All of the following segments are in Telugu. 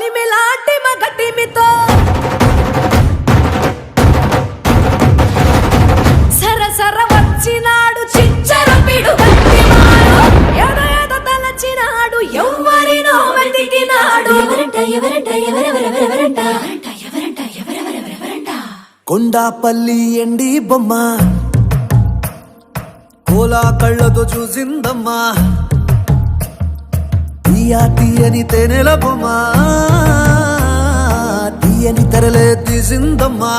కొలిమిలాంటి మగటిమితో సరసర వచ్చినాడు చిచ్చరపిడు గట్టివాడు ఎద తలచినాడు ఎవ్వరినో వెతికినాడు కొండాపల్లి ఎండి బొమ్మ కోలా కళ్ళతో చూసిందమ్మా తీయని తేనెల బొమ్మ తీయని తెరలే తీసిందమ్మా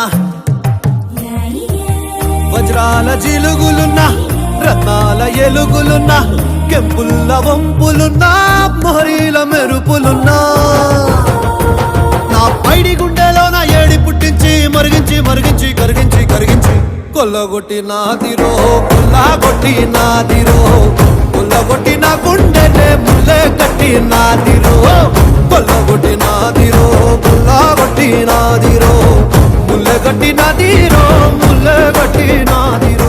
వజ్రాల జిలుగులున్నా రత్నాల ఎలుగులున్నా కెంపుల్ల వంపులున్నా మొహరీల మెరుపులున్నా నా పైడి గుండెలో నా ఏడి పుట్టించి మరిగించి మరిగించి కరిగించి కరిగించి కొల్లగొట్టి నాదిరో కొల్లగొట్టి నాదిరో కొల్లగొట్టి నా గుండెనే ముల్లె కట్టి నాదిరో కొల్లగొట్టి నాదిరో కొల్లగొట్టి నాదిరో ముల్లె కట్టి నాదిరో ముల్లె కట్టి నాదిరో